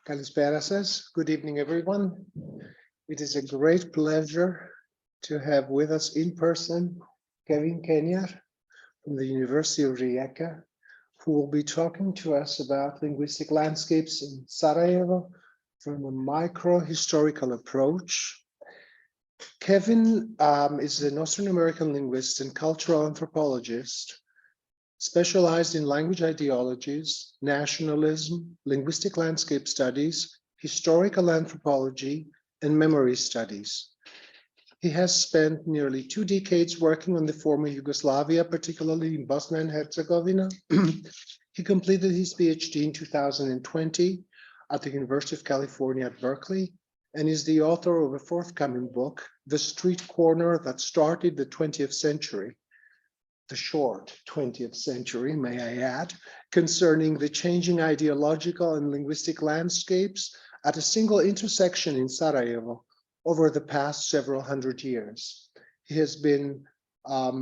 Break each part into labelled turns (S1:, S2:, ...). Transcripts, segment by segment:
S1: Kalispera says, good evening, everyone. It is a great pleasure to have with us in person Kevin Kenjar from the University of Rijeka, who will be talking to us about linguistic landscapes in Sarajevo from a micro-historical approach. Kevin is an Austrian American linguist and cultural anthropologist, specialized in language ideologies, nationalism, linguistic landscape studies, historical anthropology, and memory studies. He has spent nearly 2 decades working on the former Yugoslavia, particularly in Bosnia and Herzegovina. He completed his PhD in 2020 at the University of California at Berkeley, and is the author of a forthcoming book, The Street Corner That Started the 20th Century, the short 20th century, may I add, concerning the changing ideological and linguistic landscapes at a single intersection in Sarajevo over the past several hundred years. He has been a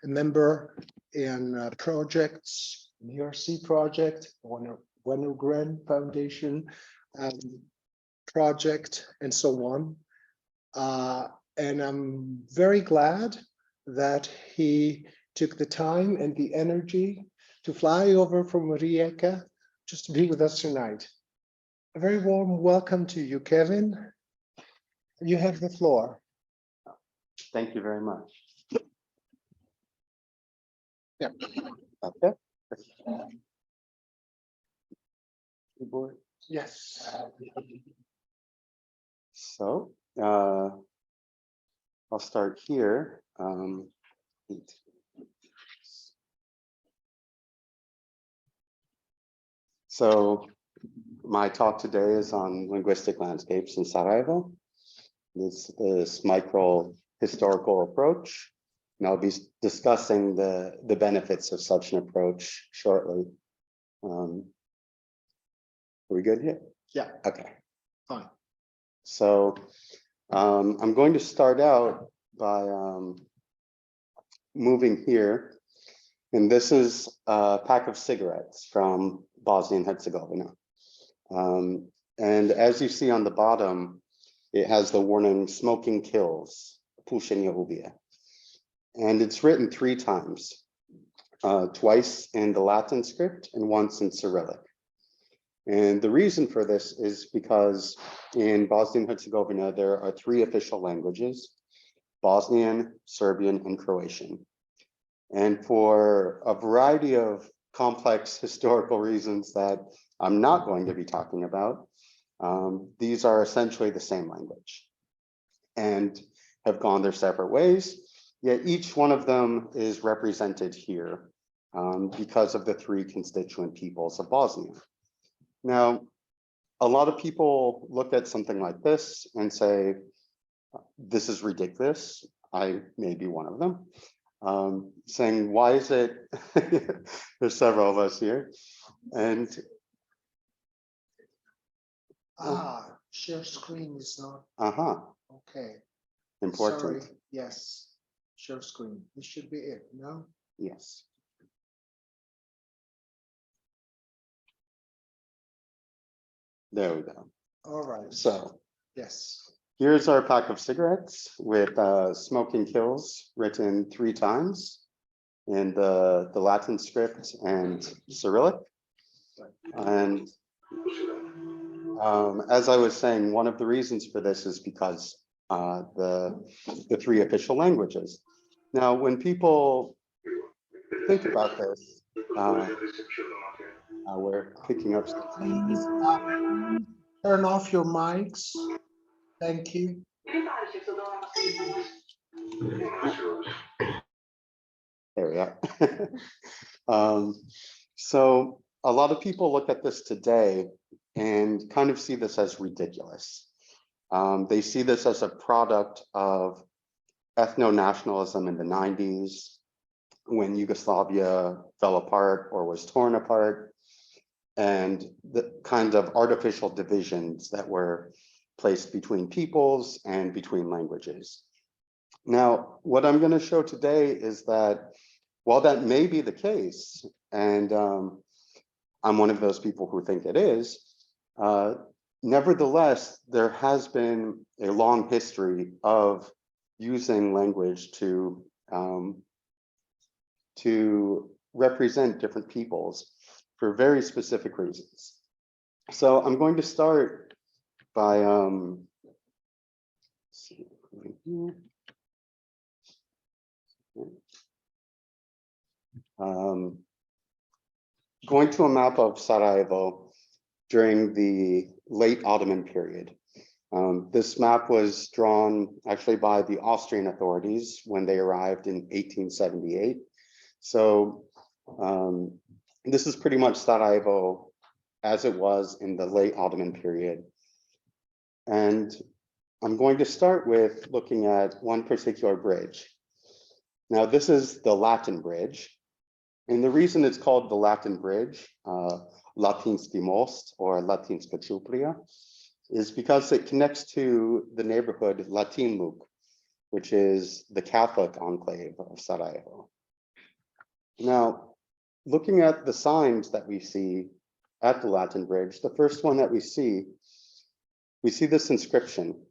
S1: member in projects, the ERC project, Wenner-Gren Foundation project, and so on. And I'm very glad that he took the time and the energy to fly over from Rijeka just to be with us tonight. A very warm welcome to you, Kevin. You have the floor.
S2: Thank you very much.
S1: Yeah.
S2: Okay. Keyboard.
S1: Yes.
S2: So I'll start here. So my talk today is on linguistic landscapes in Sarajevo. This micro historical approach, and I'll be discussing the benefits of such an approach shortly. Are we good here?
S1: Yeah.
S2: Okay.
S1: Fine.
S2: So I'm going to start out by moving here, and this is a pack of cigarettes from Bosnia and Herzegovina. And as you see on the bottom, it has the warning, smoking kills, pušenje ubija. And it's written 3 times, twice in the Latin script and once in Cyrillic. And the reason for this is because in Bosnia and Herzegovina, there are 3 official languages, Bosnian, Serbian, and Croatian. And for a variety of complex historical reasons that I'm not going to be talking about, these are essentially the same language and have gone their separate ways, yet each one of them is represented here because of the 3 constituent peoples of Bosnia. Now, a lot of people look at something like this and say, this is ridiculous. I may be one of them. Saying, why is it, there's several of us here, and
S1: share screen is not okay.
S2: Important.
S1: Sorry. Yes, share screen. This should be it. No.
S2: Yes. There we go.
S1: All right.
S2: So
S1: yes.
S2: Here's our pack of cigarettes with smoking kills written 3 times in the Latin script and Cyrillic. And as I was saying, one of the reasons for this is because the 3 official languages. Now, when people think about this, we're picking up.
S1: Please turn off your mics. Thank you.
S2: There we are. So a lot of people look at this today and kind of see this as ridiculous. They see this as a product of ethno-nationalism in the 90s, when Yugoslavia fell apart or was torn apart, and the kind of artificial divisions that were placed between peoples and between languages. Now, what I'm going to show today is that while that may be the case, and I'm one of those people who think it is, Nevertheless, there has been a long history of using language to represent different peoples for very specific reasons. So I'm going to start by going to a map of Sarajevo during the late Ottoman period. This map was drawn actually by the Austrian authorities when they arrived in 1878. So this is pretty much Sarajevo as it was in the late Ottoman period. And I'm going to start with looking at one particular bridge. Now, this is the Latin bridge. And the reason it's called the Latin bridge, Latinski most or Latinska Čuprija, is because it connects to the neighborhood Latinluk, which is the Catholic enclave of Sarajevo. Now, looking at the signs that we see at the Latin bridge, the first one that we see this inscription,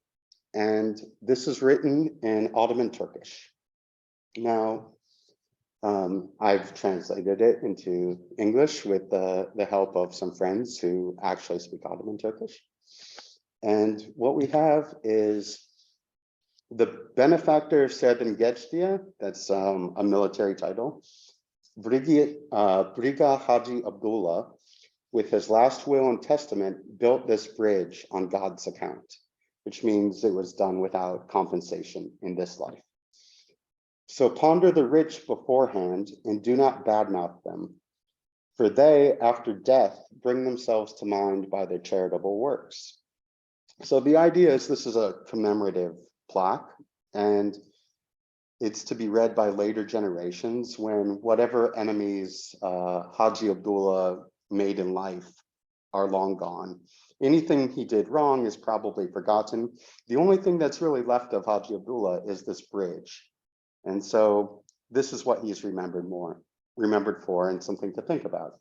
S2: and this is written in Ottoman Turkish. Now, I've translated it into English with the help of some friends who actually speak Ottoman Turkish. And what we have is the benefactor Serdar Geçtia, that's a military title, Briga Haji Abdullah, with his last will and testament, built this bridge on God's account, which means it was done without compensation in this life. So ponder the rich beforehand and do not badmouth them, for they, after death, bring themselves to mind by their charitable works. So the idea is this is a commemorative plaque, and it's to be read by later generations when whatever enemies Haji Abdullah made in life are long gone. Anything he did wrong is probably forgotten. The only thing that's really left of Haji Abdullah is this bridge. And so this is what he's remembered for, and something to think about.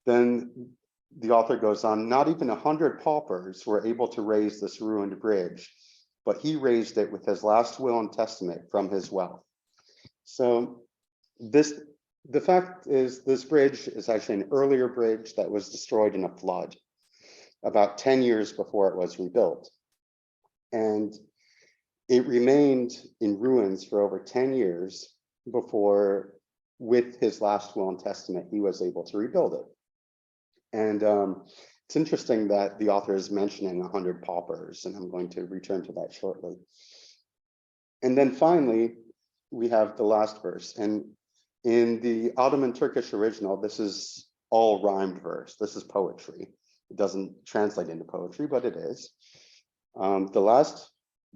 S2: Then the author goes on, not even 100 paupers were able to raise this ruined bridge, but he raised it with his last will and testament from his wealth. So the fact is, this bridge is actually an earlier bridge that was destroyed in a flood about 10 years before it was rebuilt. And it remained in ruins for over 10 years before, with his last will and testament, he was able to rebuild it. And it's interesting that the author is mentioning 100 paupers, and I'm going to return to that shortly. And then finally, we have the last verse. And in the Ottoman Turkish original, this is all rhymed verse. This is poetry. It doesn't translate into poetry, but it is. The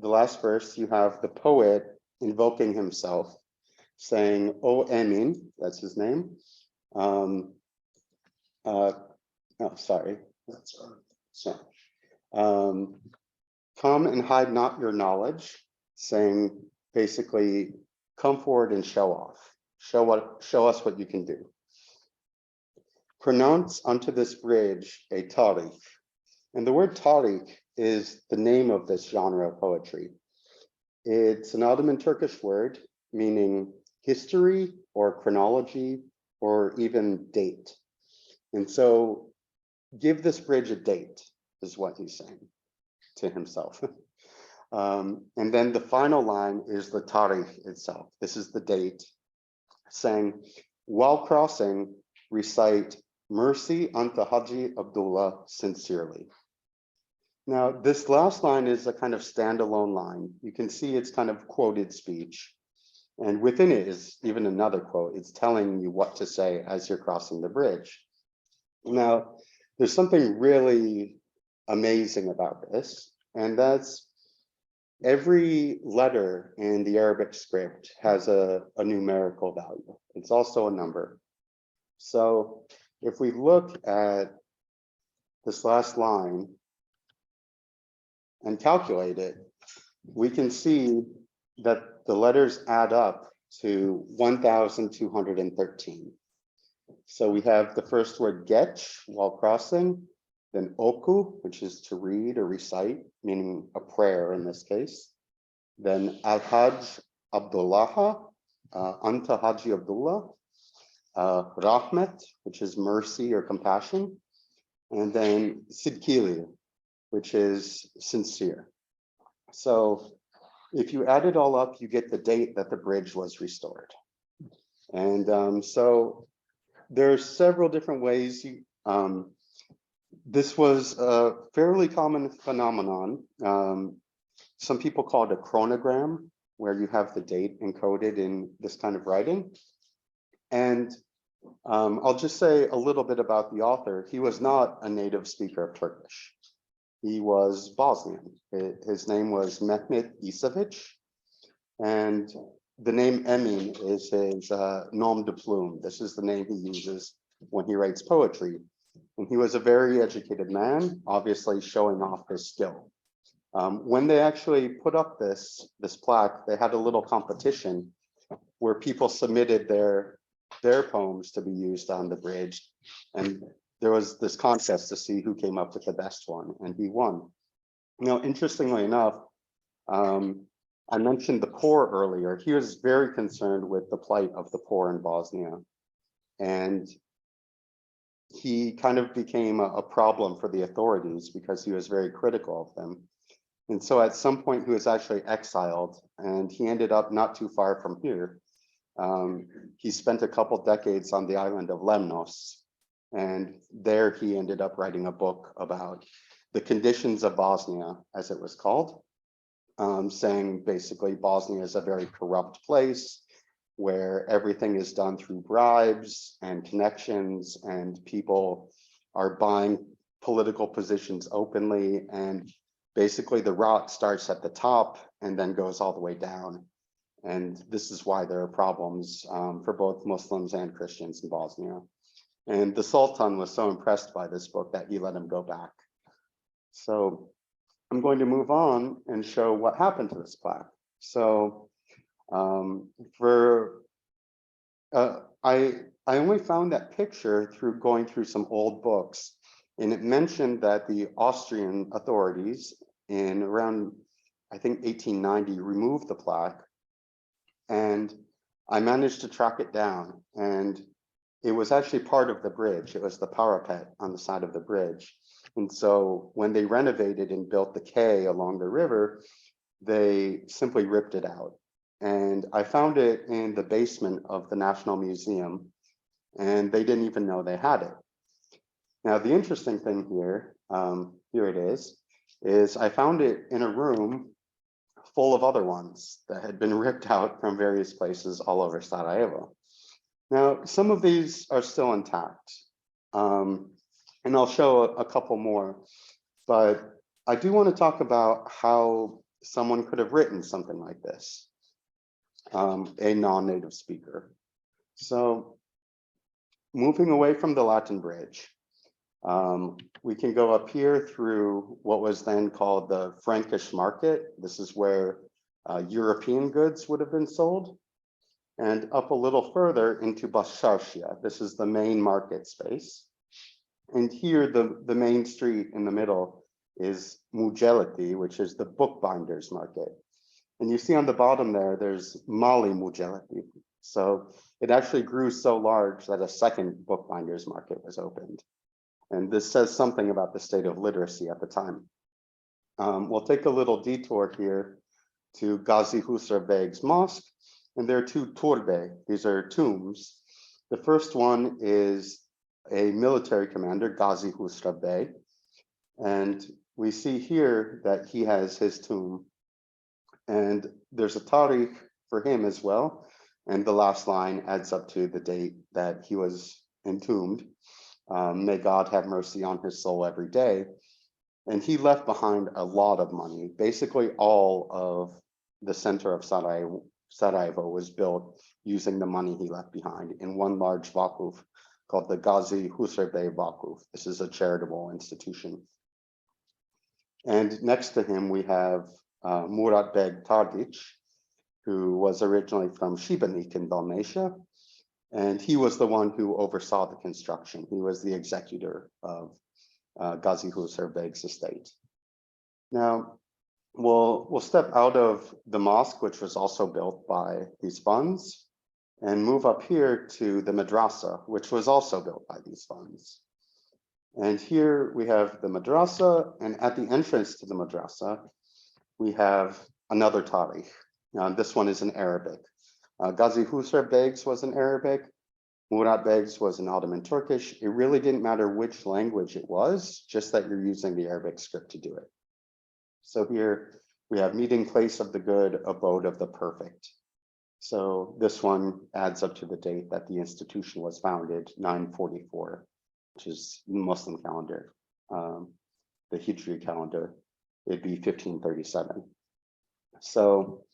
S2: last verse, you have the poet invoking himself, saying, "O Emin," that's his name. Sorry. Come and hide not your knowledge, saying basically, come forward and show off. Show us what you can do. Pronounce unto this bridge a tarikh. And the word tarikh is the name of this genre of poetry. It's an Ottoman Turkish word meaning history or chronology or even date. And so give this bridge a date is what he's saying to himself. And then the final line is the tarikh itself. This is the date, saying, while crossing, recite mercy unto Haji Abdullah sincerely. Now, this last line is a kind of standalone line. You can see it's kind of quoted speech. And within it is even another quote. It's telling you what to say as you're crossing the bridge. Now, there's something really amazing about this, and that's every letter in the Arabic script has a numerical value. It's also a number. So if we look at this last line and calculate it, we can see that the letters add up to 1,213. So we have the first word getch while crossing, then oku, which is to read or recite, meaning a prayer in this case. Then Al-Hajj Abdullah, Anta Haji Abdullah, Rahmet, which is mercy or compassion, and then Sidkili, which is sincere. So if you add it all up, you get the date that the bridge was restored. And so there are several different ways. This was a fairly common phenomenon. Some people call it a chronogram, where you have the date encoded in this kind of writing. And I'll just say a little bit about the author. He was not a native speaker of Turkish. He was Bosnian. His name was Mehmet Isavic, and the name Emin is his nom de plume. This is the name he uses when he writes poetry. And he was a very educated man, obviously showing off his skill. When they actually put up this plaque, they had a little competition where people submitted their poems to be used on the bridge. And there was this contest to see who came up with the best one, and he won. Now, interestingly enough, I mentioned the poor earlier. He was very concerned with the plight of the poor in Bosnia. And he kind of became a problem for the authorities because he was very critical of them. And so at some point he was actually exiled, and he ended up not too far from here. He spent a couple decades on the island of Lemnos, and there he ended up writing a book about the conditions of Bosnia, as it was called, saying basically Bosnia is a very corrupt place where everything is done through bribes and connections, and people are buying political positions openly, and basically the rot starts at the top and then goes all the way down. And this is why there are problems for both Muslims and Christians in Bosnia. And the Sultan was so impressed by this book that he let him go back. So I'm going to move on and show what happened to this plaque. So I only found that picture through going through some old books, and it mentioned that the Austrian authorities in around, I think 1890, removed the plaque. And I managed to track it down, and it was actually part of the bridge. It was the parapet on the side of the bridge. And so when they renovated and built the quay along the river, they simply ripped it out. And I found it in the basement of the National Museum, and they didn't even know they had it. Now, the interesting thing here, here it is I found it in a room full of other ones that had been ripped out from various places all over Sarajevo. Now, some of these are still intact, and I'll show a couple more, but I do want to talk about how someone could have written something like this, a non-native speaker. So moving away from the Latin bridge, we can go up here through what was then called the Frankish market. This is where European goods would have been sold, and up a little further into Basharshia. This is the main market space. And here, the main street in the middle is Mugelati, which is the bookbinders market. And you see on the bottom there, there's Mali Mugelati. So it actually grew so large that a second bookbinders market was opened. And this says something about the state of literacy at the time. We'll take a little detour here to Gazi Husrev Beg's mosque. And there are two turbe. These are tombs. The first one is a military commander, Gazi Husrev Beg. And we see here that he has his tomb. And there's a tariq for him as well. And the last line adds up to the date that he was entombed. May God have mercy on his soul every day. And he left behind a lot of money. Basically, all of the center of Sarajevo was built using the money he left behind in one large vakuf called the Gazi Husrev Bey Vakuf. This is a charitable institution. And next to him, we have Murat Beg Tardic, who was originally from Šibenik in Dalmatia. And he was the one who oversaw the construction. He was the executor of Gazi Husar Beg's estate. Now, we'll step out of the mosque, which was also built by these funds, and move up here to the madrasa, which was also built by these funds. And here we have the madrasa, and at the entrance to the madrasa, we have another tarikh. This one is in Arabic. Gazi Husar Beg's was in Arabic. Murat Beg's was in Ottoman Turkish. It really didn't matter which language it was, just that you're using the Arabic script to do it. So here we have meeting place of the good, abode of the perfect. So this one adds up to the date that the institution was founded, 944, which is the Muslim calendar. The Hijri calendar, it'd be 1537. So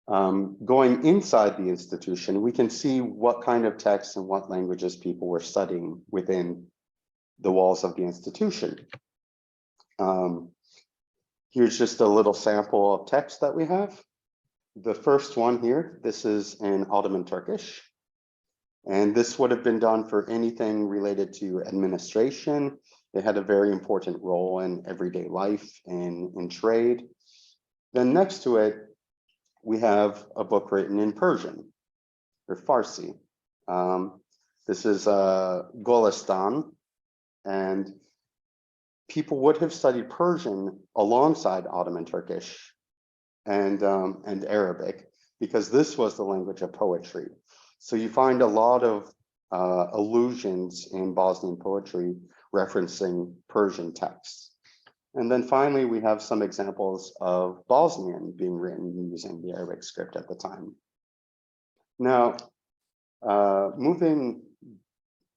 S2: going inside the institution, we can see what kind of texts and what languages people were studying within the walls of the institution. Here's just a little sample of text that we have. The first one here, this is in Ottoman Turkish. And this would have been done for anything related to administration. It had a very important role in everyday life and in trade. Then next to it, we have a book written in Persian or Farsi. This is Golestan, and people would have studied Persian alongside Ottoman Turkish and Arabic, because this was the language of poetry. So you find a lot of allusions in Bosnian poetry referencing Persian texts. And then finally, we have some examples of Bosnian being written using the Arabic script at the time. Now, moving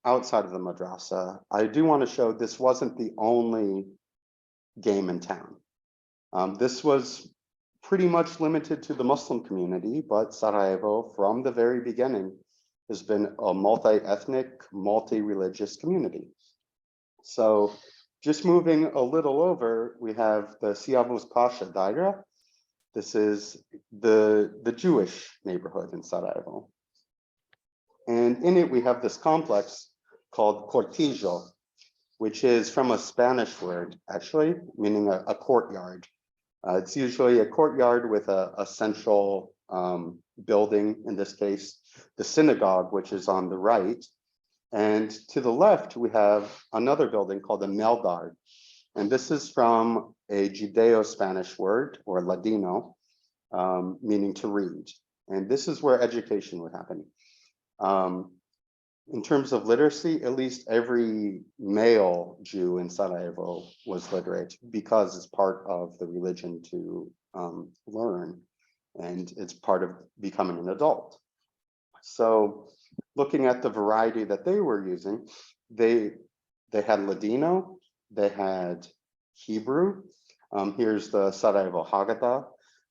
S2: outside of the madrasa, I do want to show this wasn't the only game in town. This was pretty much limited to the Muslim community, but Sarajevo, from the very beginning, has been a multi-ethnic, multi-religious community. So just moving a little over, we have the Siavuz Pasha Daira. This is the Jewish neighborhood in Sarajevo. And in it, we have this complex called Cortijo, which is from a Spanish word, actually, meaning a courtyard. It's usually a courtyard with a central building, in this case, the synagogue, which is on the right. And to the left, we have another building called the Meldar. And this is from a Judeo-Spanish word, or Ladino, meaning to read. And this is where education would happen. In terms of literacy, at least every male Jew in Sarajevo was literate, because it's part of the religion to learn, and it's part of becoming an adult. So looking at the variety that they were using, they had Ladino, they had Hebrew. Here's the Sarajevo Haggadah,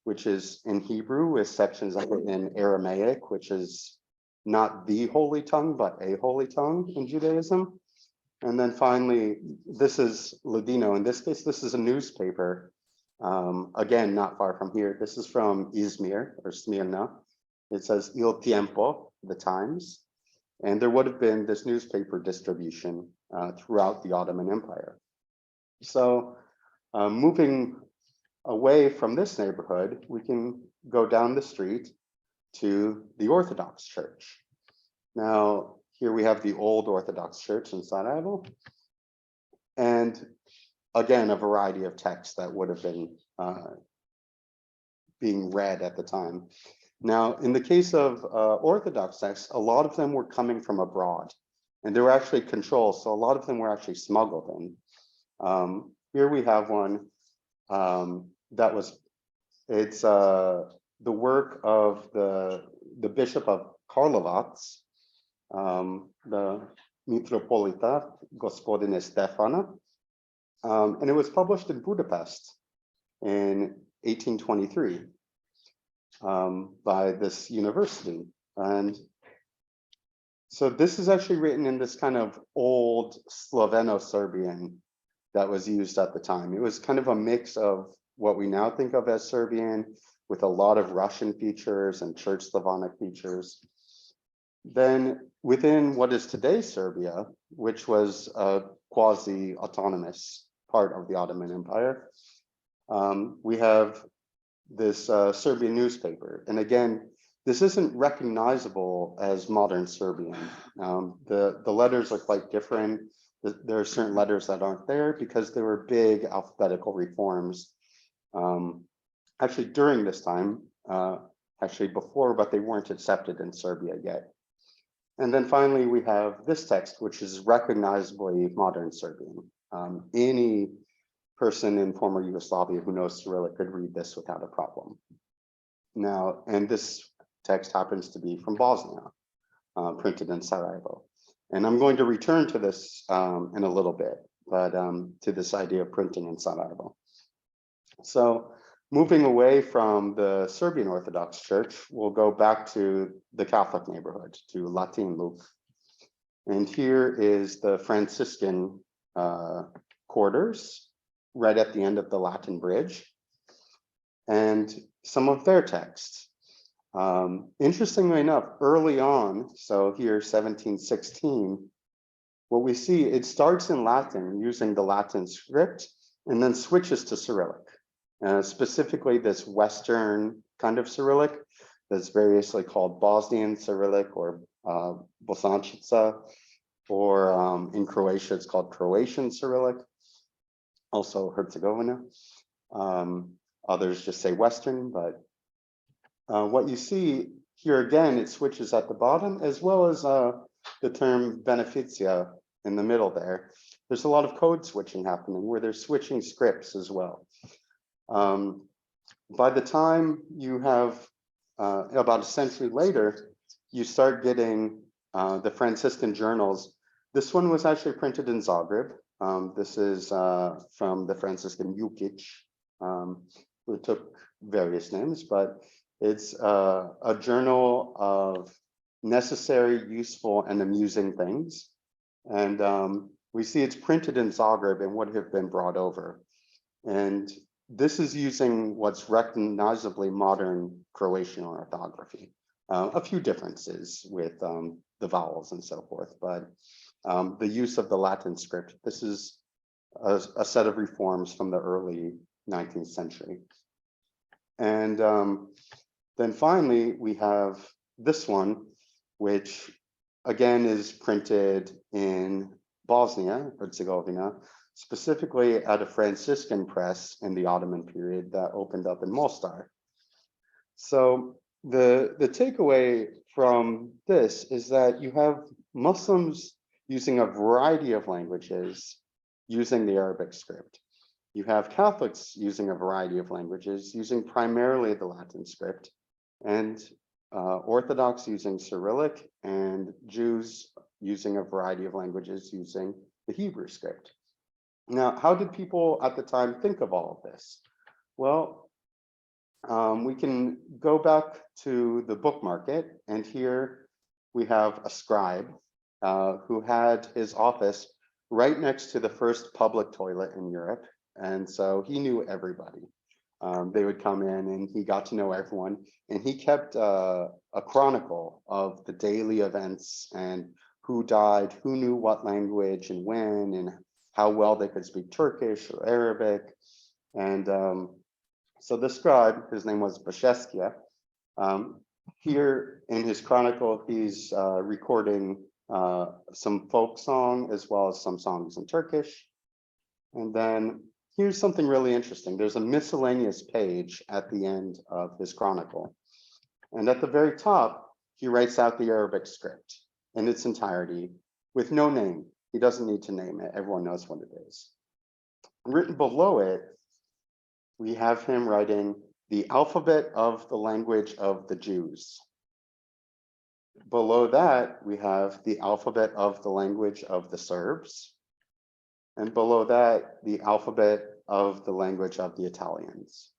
S2: which is in Hebrew with sections of it in Aramaic, which is not the holy tongue, but a holy tongue in Judaism. And then finally, this is Ladino. In this case, this is a newspaper. Again, not far from here. This is from Izmir or Smyrna. It says Il Tiempo, the Times. And there would have been this newspaper distribution throughout the Ottoman Empire. So moving away from this neighborhood, we can go down the street to the Orthodox Church. Now, here we have the old Orthodox Church in Sarajevo. And again, a variety of texts that would have been being read at the time. Now, in the case of Orthodox texts, a lot of them were coming from abroad, and they were actually controlled. So a lot of them were actually smuggled in. Here we have one that was, it's the work of the Bishop of Karlovac, the Mitropolita Gospodine Stefana, and it was published in Budapest in 1823 by this university. And so this is actually written in this kind of old Sloveno-Serbian that was used at the time. It was kind of a mix of what we now think of as Serbian, with a lot of Russian features and Church Slavonic features. Then within what is today Serbia, which was quasi-autonomous part of the Ottoman Empire. We have this Serbian newspaper. And again, this isn't recognizable as modern Serbian. The letters are quite different. There are certain letters that aren't there because there were big alphabetical reforms actually during this time, actually before, but they weren't accepted in Serbia yet. And then finally, we have this text, which is recognizably modern Serbian. Any person in former Yugoslavia who knows Cyrillic could read this without a problem. Now, and this text happens to be from Bosnia, printed in Sarajevo. And I'm going to return to this in a little bit, but to this idea of printing in Sarajevo. So moving away from the Serbian Orthodox Church, we'll go back to the Catholic neighborhood, to Latinluk. And here is the Franciscan quarters, right at the end of the Latin Bridge, and some of their texts. Interestingly enough, early on, so here 1716, what we see, it starts in Latin using the Latin script and then switches to Cyrillic. Specifically this Western kind of Cyrillic that's variously called Bosnian Cyrillic or Bosančica, or in Croatia it's called Croatian Cyrillic, also Herzegovina. Others just say Western, but what you see here again, it switches at the bottom, as well as the term beneficia in the middle there. There's a lot of code switching happening where they're switching scripts as well. By the time you have about a century later, you start getting the Franciscan journals. This one was actually printed in Zagreb. This is from the Franciscan Jukic, who took various names, but it's a journal of necessary, useful, and amusing things. And we see it's printed in Zagreb and would have been brought over. And this is using what's recognizably modern Croatian orthography. A few differences with the vowels and so forth, but the use of the Latin script. This is a set of reforms from the early 19th century. And then finally, we have this one, which again is printed in Bosnia, Herzegovina, specifically at a Franciscan press in the Ottoman period that opened up in Mostar. So the takeaway from this is that you have Muslims using a variety of languages using the Arabic script. You have Catholics using a variety of languages using primarily the Latin script, and Orthodox using Cyrillic, and Jews using a variety of languages using the Hebrew script. Now, how did people at the time think of all of this? Well, we can go back to the book market, and here we have a scribe who had his office right next to the first public toilet in Europe. And so he knew everybody. They would come in and he got to know everyone, and he kept a chronicle of the daily events and who died, who knew what language and when, and how well they could speak Turkish or Arabic. And so the scribe, his name was Basheskia, here in his chronicle, he's recording some folk song as well as some songs in Turkish. And then here's something really interesting. There's a miscellaneous page at the end of his chronicle. And at the very top, he writes out the Arabic script in its entirety with no name. He doesn't need to name it. Everyone knows what it is. Written below it, we have him writing the alphabet of the language of the Jews. Below that, we have the alphabet of the language of the Serbs. And below that, the alphabet of the language of the Italians.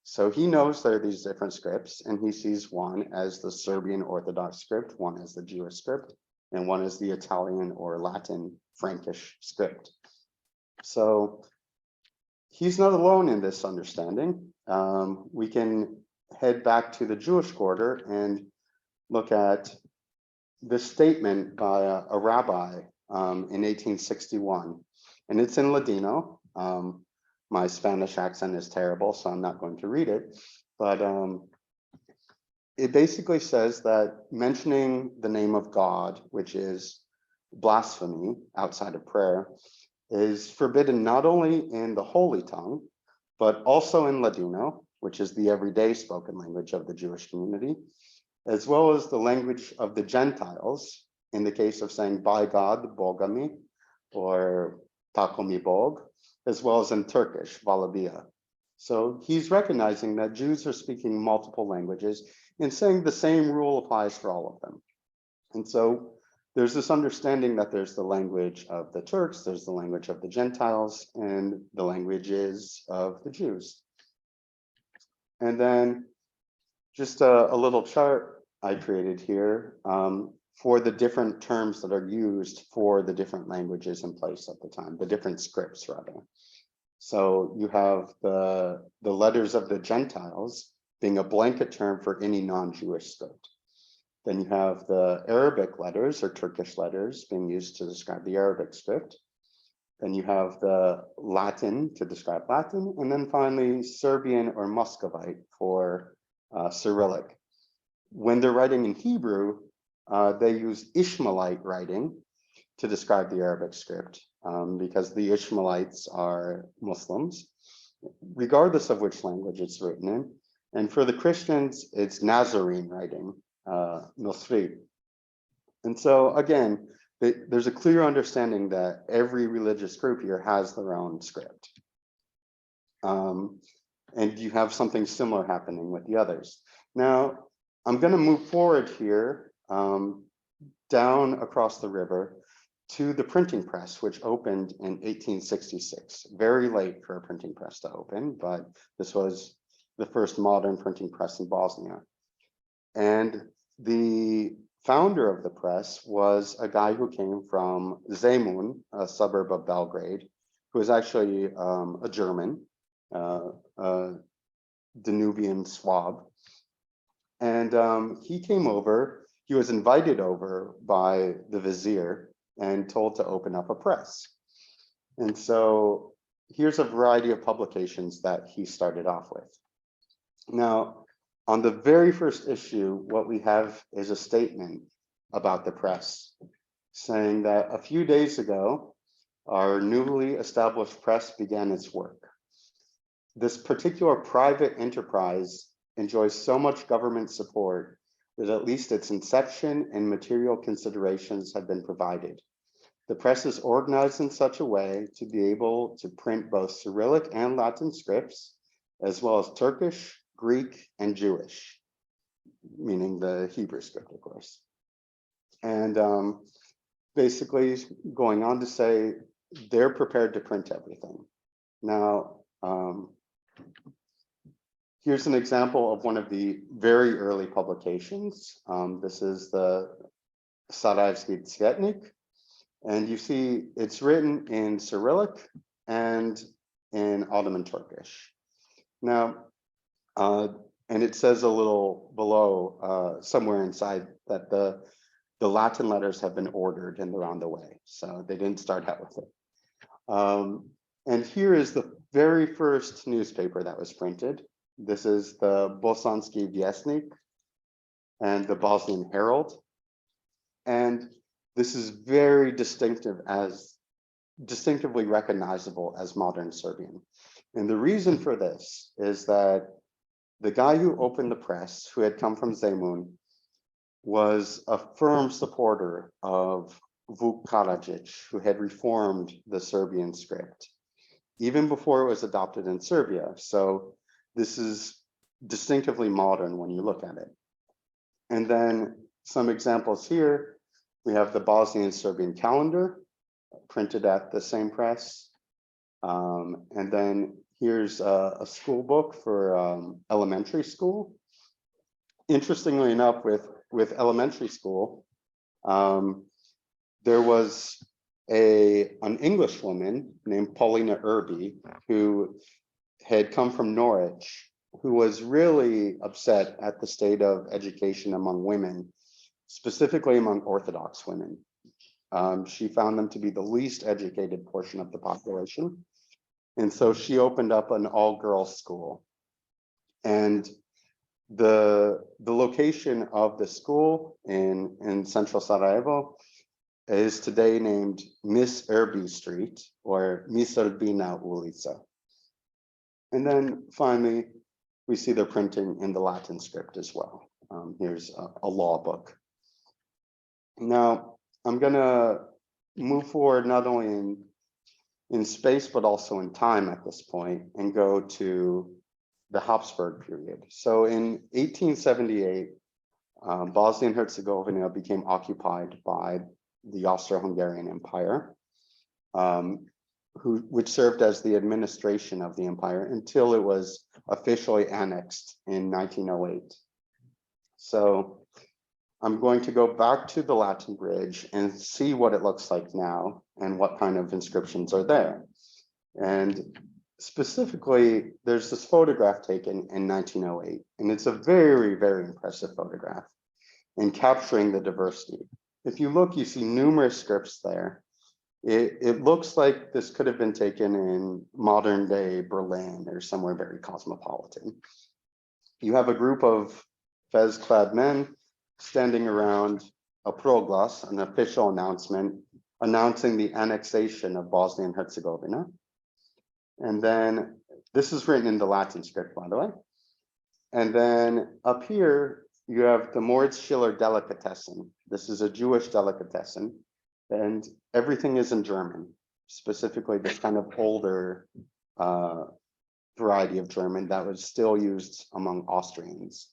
S2: So he knows there are these different scripts, and he sees one as the Serbian Orthodox script, one as the Jewish script, and one as the Italian or Latin Frankish script. So he's not alone in this understanding. We can head back to the Jewish quarter and look at the statement by a rabbi in 1861. and it's in Ladino. My Spanish accent is terrible, so I'm not going to read it, but it basically says that mentioning the name of God, which is blasphemy outside of prayer, is forbidden not only in the holy tongue, but also in Ladino, which is the everyday spoken language of the Jewish community, as well as the language of the Gentiles, in the case of saying by God, Bogami, or Takomi Bog, as well as in Turkish, Valabia. So he's recognizing that Jews are speaking multiple languages and saying the same rule applies for all of them. And so there's this understanding that there's the language of the Turks, there's the language of the Gentiles, and the languages of the Jews. And then just a little chart I created here for the different terms that are used for the different languages in place at the time, the different scripts rather. So you have the letters of the Gentiles being a blanket term for any non-Jewish script. Then you have the Arabic letters or Turkish letters being used to describe the Arabic script. Then you have the Latin to describe Latin, and then finally Serbian or Muscovite for Cyrillic. When they're writing in Hebrew, they use Ishmaelite writing to describe the Arabic script because the Ishmaelites are Muslims, regardless of which language it's written in. And for the Christians, it's Nazarene writing, Nosri. And so again, there's a clear understanding that every religious group here has their own script. And you have something similar happening with the others. Now, I'm going to move forward here down across the river to the printing press, which opened in 1866. Very late for a printing press to open, but this was the first modern printing press in Bosnia. And the founder of the press was a guy who came from Zemun, a suburb of Belgrade, who was actually a German, Danubian Swab. And he came over, he was invited over by the vizier and told to open up a press. And so here's a variety of publications that he started off with. Now, on the very first issue, what we have is a statement about the press saying that a few days ago, our newly established press began its work. This particular private enterprise enjoys so much government support that at least its inception and material considerations have been provided. The press is organized in such a way to be able to print both Cyrillic and Latin scripts, as well as Turkish, Greek, and Jewish, meaning the Hebrew script, of course. And basically going on to say they're prepared to print everything. Now, here's an example of one of the very early publications. This is the Sarajevsky Tsvetnik. And you see it's written in Cyrillic and in Ottoman Turkish. Now, and it says a little below, somewhere inside, that the Latin letters have been ordered and they're on the way. So they didn't start out with it. And here is the very first newspaper that was printed. This is the Bosanski Vjesnik and the Bosnian Herald. And this is very distinctively recognizable as modern Serbian. And the reason for this is that the guy who opened the press, who had come from Zemun, was a firm supporter of Vuk Karadžić, who had reformed the Serbian script, even before it was adopted in Serbia. So this is distinctively modern when you look at it. And then some examples here. We have the Bosnian Serbian calendar printed at the same press. And then here's a school book for elementary school. Interestingly enough, with elementary school, there was an English woman named Paulina Irby who had come from Norwich, who was really upset at the state of education among women, specifically among Orthodox women. She found them to be the least educated portion of the population. And so she opened up an all-girls school. And the location of the school in central Sarajevo is today named Miss Erbi Street or Miss Albina Ulica. And then finally, we see the printing in the Latin script as well. Here's a law book. Now, I'm gonna move forward not only in space, but also in time at this point and go to the Habsburg period. So in 1878, Bosnia and Herzegovina became occupied by the Austro-Hungarian Empire, which served as the administration of the empire until it was officially annexed in 1908. So I'm going to go back to the Latin Bridge and see what it looks like now and what kind of inscriptions are there. And specifically, there's this photograph taken in 1908, and it's a very, very impressive photograph in capturing the diversity. If you look, you see numerous scripts there. It looks like this could have been taken in modern day Berlin or somewhere very cosmopolitan. You have a group of fez-clad men standing around a proglas, an official announcement announcing the annexation of Bosnia and Herzegovina. And then this is written in the Latin script, by the way. And then up here, you have the Moritz Schiller Delicatessen. This is a Jewish delicatessen, and everything is in German, specifically this kind of older variety of German that was still used among Austrians.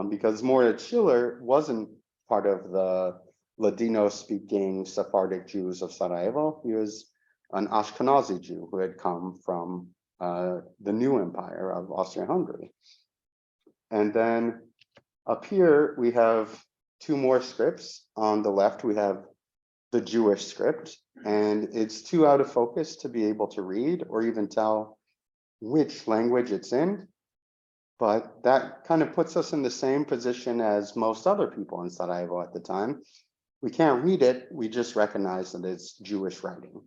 S2: Because Moritz Schiller wasn't part of the Ladino-speaking Sephardic Jews of Sarajevo. He was an Ashkenazi Jew who had come from the new empire of Austria-Hungary. And then up here, we have two more scripts. On the left, we have the Jewish script, and it's too out of focus to be able to read or even tell which language it's in. But that kind of puts us in the same position as most other people in Sarajevo at the time. We can't read it, we just recognize that it's Jewish writing.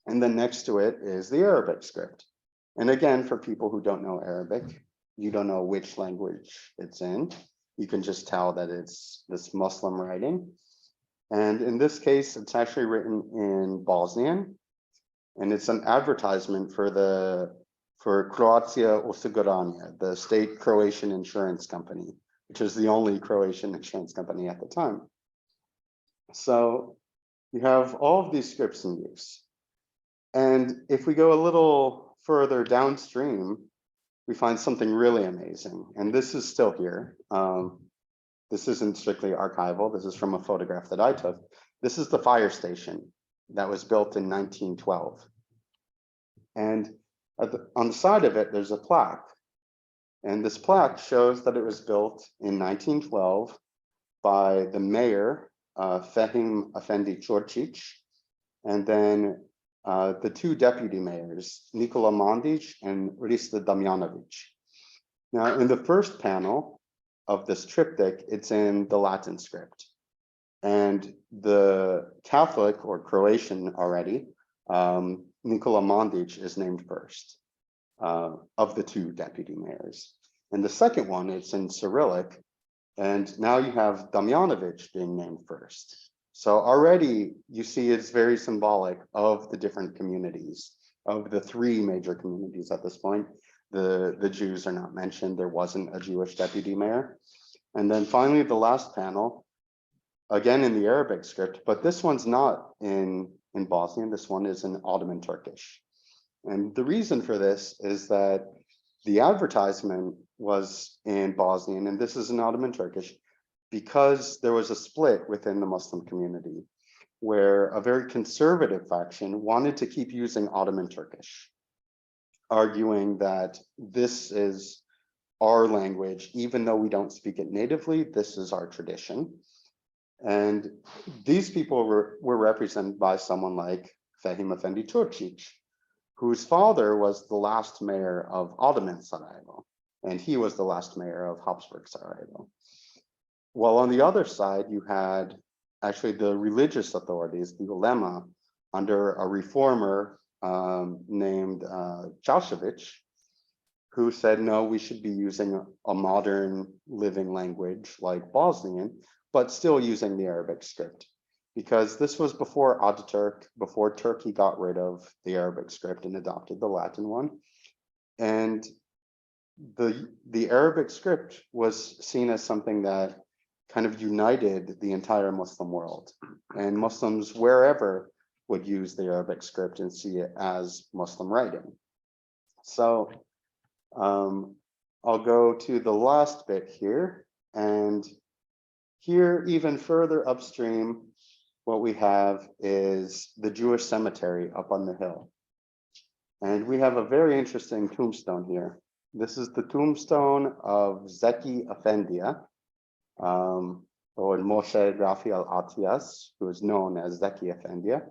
S2: And then next to it is the Arabic script. And again, for people who don't know Arabic, you don't know which language it's in. You can just tell that it's this Muslim writing. And in this case, it's actually written in Bosnian. And it's an advertisement for Croatia Osiguranje, the state Croatian insurance company, which is the only Croatian insurance company at the time. So you have all of these scripts in use. And if we go a little further downstream, we find something really amazing. And this is still here. This isn't strictly archival. This is from a photograph that I took. This is the fire station that was built in 1912. And on the side of it, there's a plaque. And this plaque shows that it was built in 1912 by the mayor, Fehim Efendi Čorčić, and then the two deputy mayors, Nikola Mandić and Rista Damjanović. Now, in the first panel of this triptych, it's in the Latin script. And the Catholic or Croatian already, Nikola Mandić is named first of the two deputy mayors. And the second one, it's in Cyrillic. And now you have Damjanović being named first. So already you see it's very symbolic of the different communities, of the three major communities at this point. The Jews are not mentioned. There wasn't a Jewish deputy mayor. And then finally, the last panel, again in the Arabic script, but this one's not in Bosnian. This one is in Ottoman Turkish. And the reason for this is that the advertisement was in Bosnian, and this is in Ottoman Turkish, because there was a split within the Muslim community where a very conservative faction wanted to keep using Ottoman Turkish, arguing that this is our language, even though we don't speak it natively, this is our tradition. And these people were represented by someone like Fehim Efendi Čorčić, whose father was the last mayor of Ottoman Sarajevo, and he was the last mayor of Habsburg Sarajevo. While on the other side, you had actually the religious authorities, the ulema, under a reformer named Chalshevich, who said, no, we should be using a modern living language like Bosnian, but still using the Arabic script. Because this was before Ataturk, before Turkey got rid of the Arabic script and adopted the Latin one. And the Arabic script was seen as something that kind of united the entire Muslim world. And Muslims wherever would use the Arabic script and see it as Muslim writing. So I'll go to the last bit here. And here, even further upstream, what we have is the Jewish cemetery up on the hill. And we have a very interesting tombstone here. This is the tombstone of Zeki Efendiya, or Moshe Rafi al-Atiyas, who is known as Zeki Efendiya.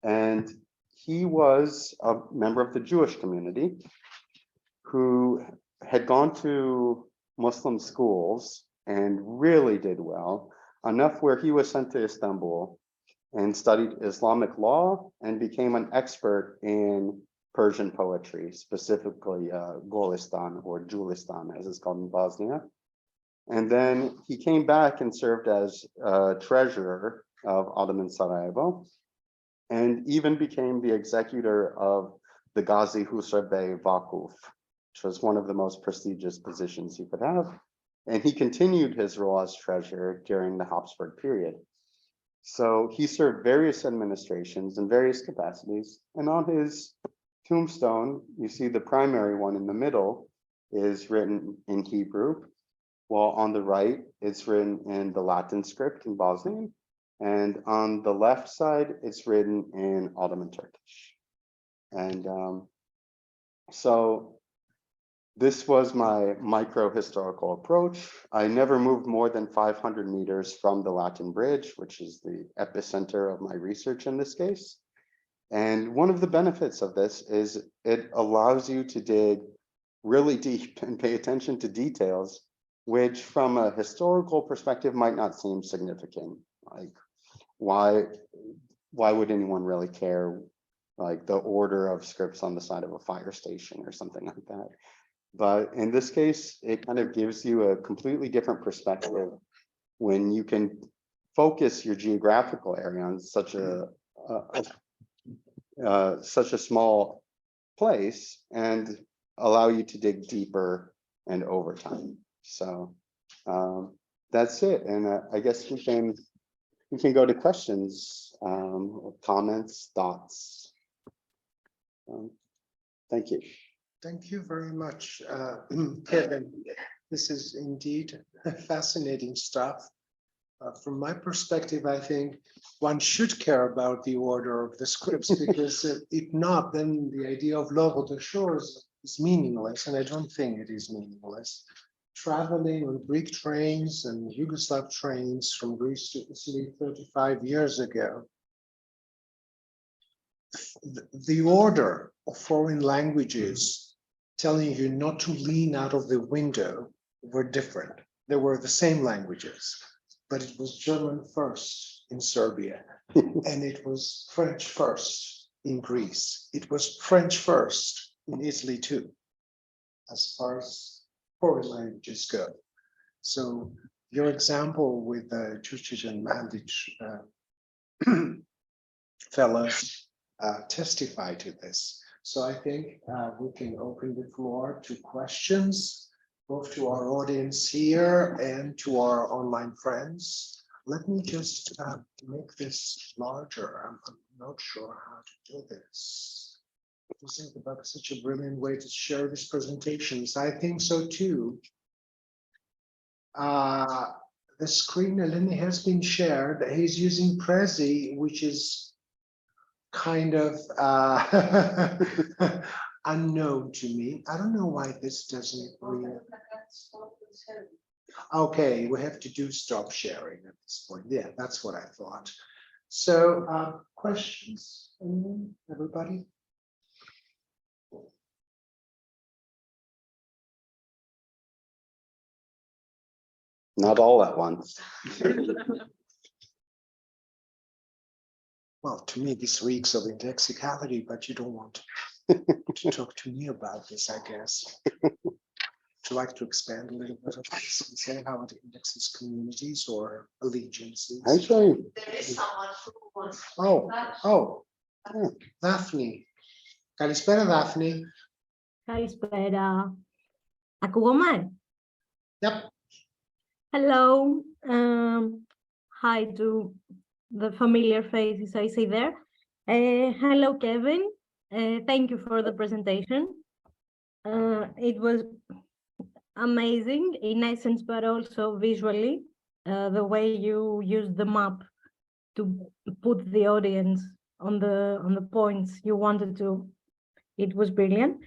S2: And he was a member of the Jewish community who had gone to Muslim schools and really did well, enough where he was sent to Istanbul and studied Islamic law and became an expert in Persian poetry, specifically Golistan or Julistan, as it's called in Bosnia. And then he came back and served as treasurer of Ottoman Sarajevo, and even became the executor of the Gazi Husrev Bey Vakuf, which was one of the most prestigious positions he could have. And he continued his role as treasurer during the Habsburg period. So he served various administrations in various capacities. And on his tombstone, you see the primary one in the middle is written in Hebrew, while on the right, it's written in the Latin script in Bosnian. And on the left side, it's written in Ottoman Turkish. And so this was my micro-historical approach. I never moved more than 500 meters from the Latin Bridge, which is the epicenter of my research in this case. And one of the benefits of this is it allows you to dig really deep and pay attention to details, which from a historical perspective might not seem significant. Like, why would anyone really care, like the order of scripts on the side of a fire station or something like that? But in this case, it kind of gives you a completely different perspective when you can focus your geographical area on such a small place and allow you to dig deeper and over time. So that's it. And I guess we can go to questions, comments, thoughts. Thank you.
S1: Thank you very much, Kevin. This is indeed fascinating stuff. From my perspective, I think one should care about the order of the scripts, because if not, then the idea of Logo de Shores is meaningless, and I don't think it is meaningless. Traveling on Greek trains and Yugoslav trains from Greece to Italy 35 years ago, the order of foreign languages telling you not to lean out of the window were different. They were the same languages, but it was German first in Serbia, and it was French first in Greece. It was French first in Italy too, as far as foreign languages go. So your example with the Čučić and Mandić fellows testify to this. So I think we can open the floor to questions, both to our audience here and to our online friends. Let me just make this larger. I'm not sure how to do this. You think about such a brilliant way to share these presentations. I think so too. The screen, Eleni, has been shared. He's using Prezi, which is kind of unknown to me. I don't know why this doesn't really. Okay, we have to do stop sharing at this point. Yeah, that's what I thought. So questions, everybody?
S2: Not all at once.
S1: well, to me, this reeks of indexicality, but you don't want to talk to me about this, I guess. Would you like to expand a little bit on this and say how it indexes communities or allegiances?
S2: Actually,
S3: There is someone who wants.
S1: Oh, Daphne. Καλησπέρα, Daphne.
S4: Καλησπέρα. Ακούγομαι?
S1: Yep.
S4: Hello. Hi to the familiar faces I see there. Hello, Kevin. Thank you for the presentation. It was amazing in essence, but also visually, the way you used the map to put the audience on the points you wanted to. It was brilliant.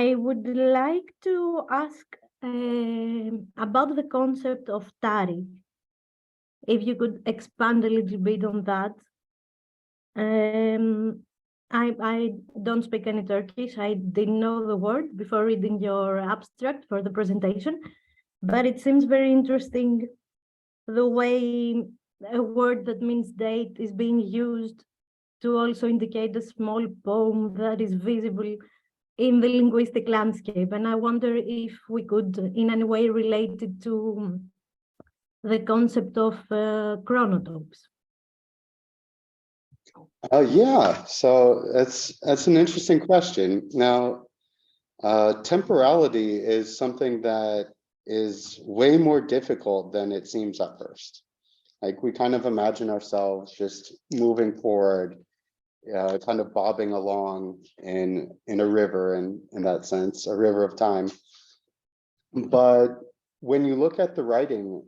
S4: I would like to ask about the concept of tari. If you could expand a little bit on that. I don't speak any Turkish. I didn't know the word before reading your abstract for the presentation, but it seems very interesting the way a word that means date is being used to also indicate a small poem that is visible in the linguistic landscape. And I wonder if we could in any way relate it to the concept of chronotopes.
S2: Yeah, so that's an interesting question. Now, temporality is something that is way more difficult than it seems at first. Like we kind of imagine ourselves just moving forward, kind of bobbing along in a river, in that sense, a river of time. But when you look at the writing,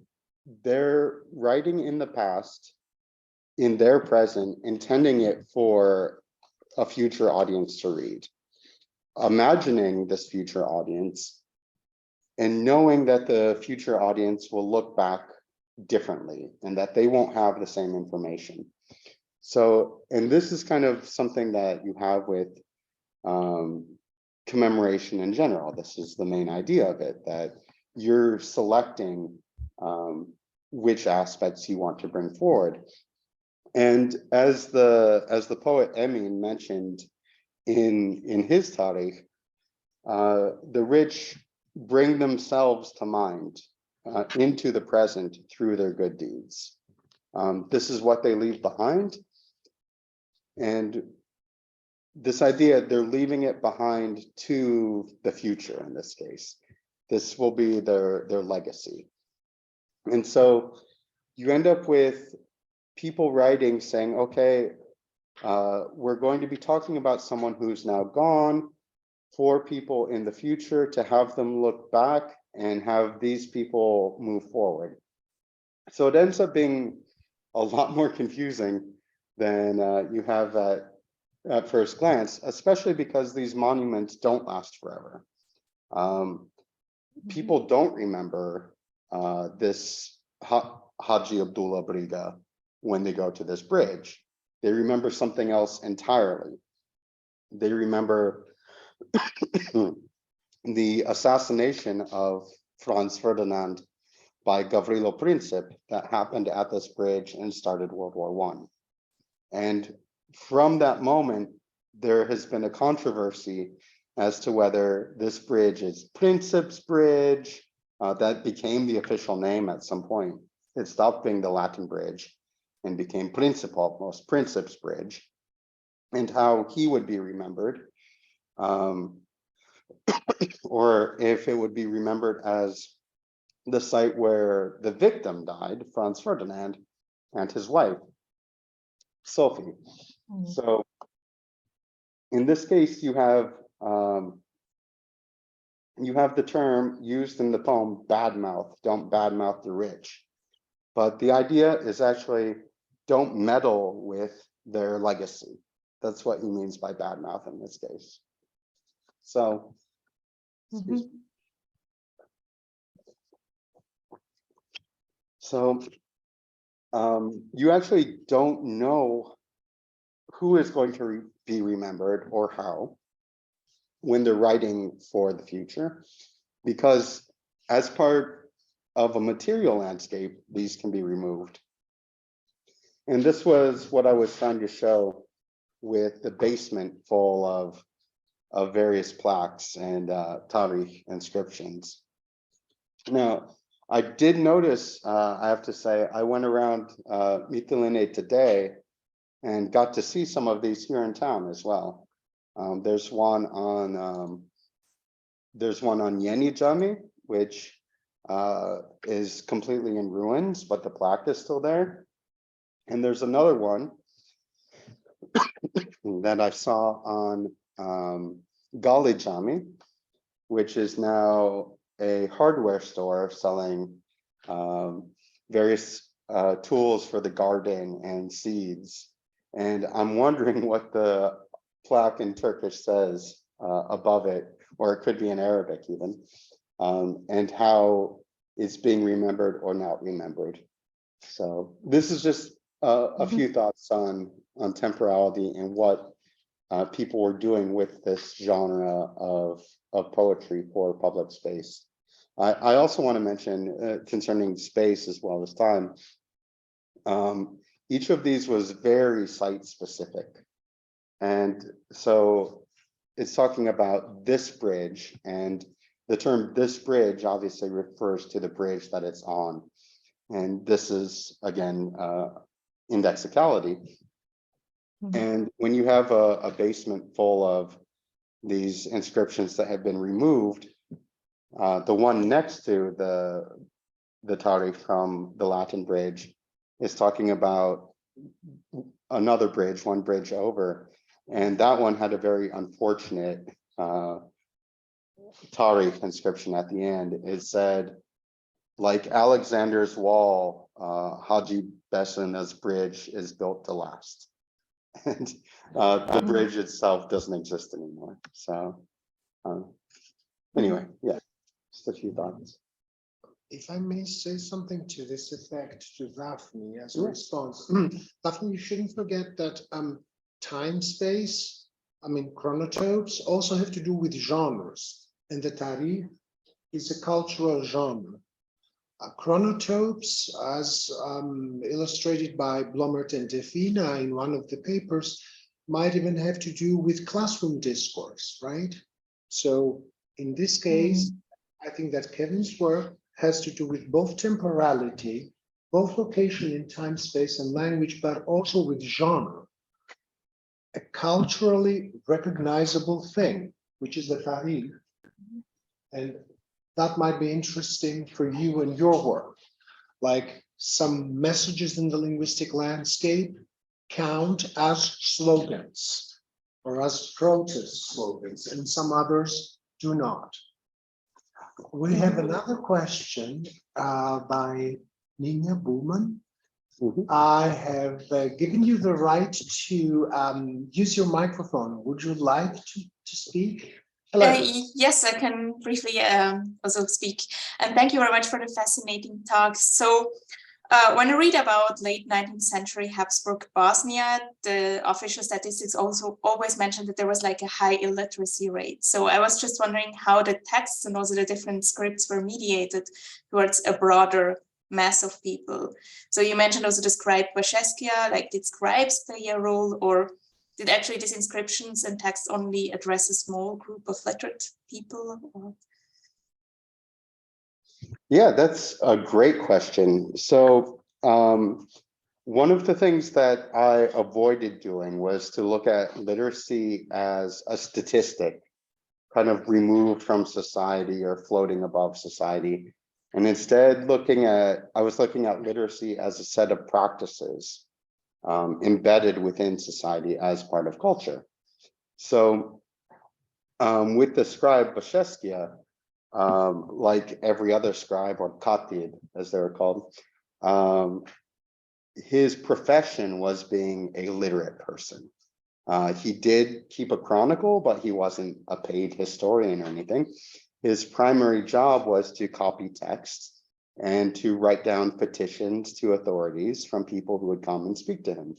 S2: they're writing in the past, in their present, intending it for a future audience to read, imagining this future audience and knowing that the future audience will look back differently and that they won't have the same information. So, and this is kind of something that you have with commemoration in general. This is the main idea of it, that you're selecting which aspects you want to bring forward. And as the poet Emin mentioned in his Tarikh, the rich bring themselves to mind into the present through their good deeds. This is what they leave behind. And this idea, they're leaving it behind to the future in this case. This will be their legacy. And so you end up with people writing saying, okay, we're going to be talking about someone who's now gone, for people in the future to have them look back and have these people move forward. So it ends up being a lot more confusing than you have at first glance, especially because these monuments don't last forever. People don't remember this Haji Abdullah Briga when they go to this bridge. They remember something else entirely. They remember the assassination of Franz Ferdinand by Gavrilo Princip that happened at this bridge and started World War I. And from that moment, there has been a controversy as to whether this bridge is Princip's bridge. That became the official name at some point. It stopped being the Latin bridge and became Principal, most Princip's bridge, and how he would be remembered. Or if it would be remembered as the site where the victim died, Franz Ferdinand, and his wife, Sophie. So in this case, you have the term used in the poem, badmouth, don't badmouth the rich. But the idea is actually don't meddle with their legacy. That's what he means by badmouth in this case. So, you actually don't know who is going to be remembered or how when they're writing for the future, because as part of a material landscape, these can be removed. And this was what I was trying to show with the basement full of various plaques and Tarikh inscriptions. Now, I did notice, I have to say, I went around Mytilene today and got to see some of these here in town as well. There's one on Yeni Jami, which is completely in ruins, but the plaque is still there. And there's another one that I saw on Gali Jami, which is now a hardware store selling various tools for the garden and seeds. And I'm wondering what the plaque in Turkish says above it, or it could be in Arabic even, and how it's being remembered or not remembered. So this is just a few thoughts on temporality and what people were doing with this genre of poetry for public space. I also want to mention concerning space as well as time. Each of these was very site specific. And so it's talking about this bridge, and the term this bridge obviously refers to the bridge that it's on. And this is, again, indexicality. And when you have a basement full of these inscriptions that have been removed, the one next to the Tarikh from the Latin bridge is talking about another bridge, one bridge over. And that one had a very unfortunate Tarikh inscription at the end. It said, like Alexander's wall, Haji Bessena's bridge is built to last. And the bridge itself doesn't exist anymore. So anyway, yeah, just a few thoughts.
S1: If I may say something to this effect to Daphne as a response. Daphne, you shouldn't forget that time space, chronotopes also have to do with genres, and the Tarikh is a cultural genre. Chronotopes, as illustrated by Blomert and Defina in one of the papers, might even have to do with classroom discourse, right? So in this case, I think that Kevin's work has to do with both temporality, both location in time, space, and language, but also with genre. A culturally recognizable thing, which is the Tarikh. And that might be interesting for you and your work. Like some messages in the linguistic landscape count as slogans or as protest slogans, and some others do not. We have another question by Nina Bowman. I have given you the right to use your microphone. Would you like to speak? Hello.
S5: Yes, I can briefly also speak. And thank you very much for the fascinating talks. So when I read about late 19th century Habsburg Bosnia, the official statistics also always mentioned that there was like a high illiteracy rate. So I was just wondering how the texts and also the different scripts were mediated towards a broader mass of people. So you mentioned also the scribe Waszewska, like did scribes play a role, or did actually these inscriptions and texts only address a small group of literate people? Or?
S2: Yeah, that's a great question. So one of the things that I avoided doing was to look at literacy as a statistic, kind of removed from society or floating above society. And instead I was looking at literacy as a set of practices embedded within society as part of culture. So with the scribe Waszewska, like every other scribe, or katib as they're called, his profession was being a literate person. He did keep a chronicle, but he wasn't a paid historian or anything. His primary job was to copy text and to write down petitions to authorities from people who would come and speak to him.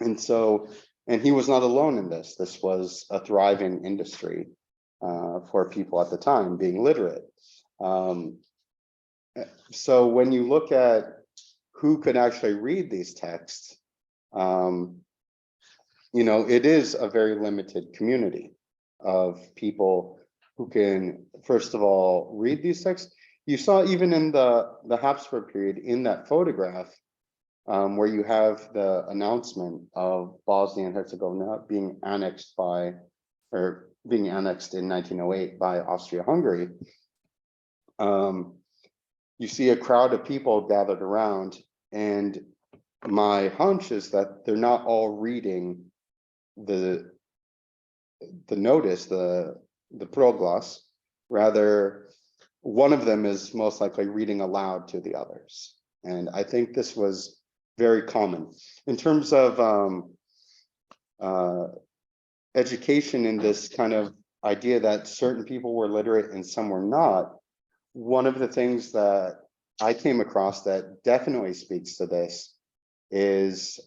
S2: And he was not alone in this. This was a thriving industry for people at the time being literate. So when you look at who could actually read these texts, it is a very limited community of people who can, first of all, read these texts. You saw even in the Habsburg period, in that photograph, where you have the announcement of Bosnia and Herzegovina being annexed in 1908 by Austria-Hungary. You see a crowd of people gathered around, and my hunch is that they're not all reading the notice, the proglas. Rather, one of them is most likely reading aloud to the others. And I think this was very common. In terms of education in this kind of idea that certain people were literate and some were not, one of the things that I came across that definitely speaks to this is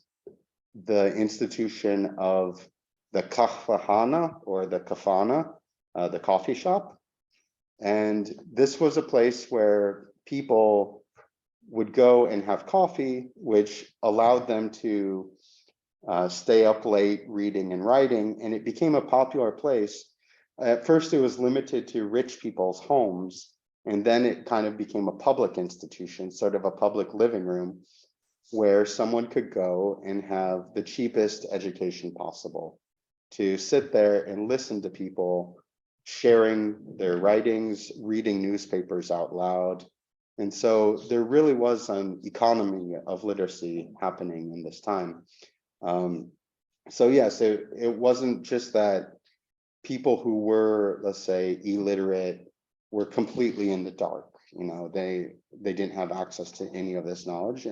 S2: the institution of the kahvahana, or the kafana, the coffee shop. And this was a place where people would go and have coffee, which allowed them to stay up late reading and writing, and it became a popular place. At first, it was limited to rich people's homes, and then it kind of became a public institution, sort of a public living room, where someone could go and have the cheapest education possible, to sit there and listen to people sharing their writings, reading newspapers out loud. And so there really was an economy of literacy happening in this time. So yes, it wasn't just that people who were, let's say, illiterate were completely in the dark. They didn't have access to any of this knowledge,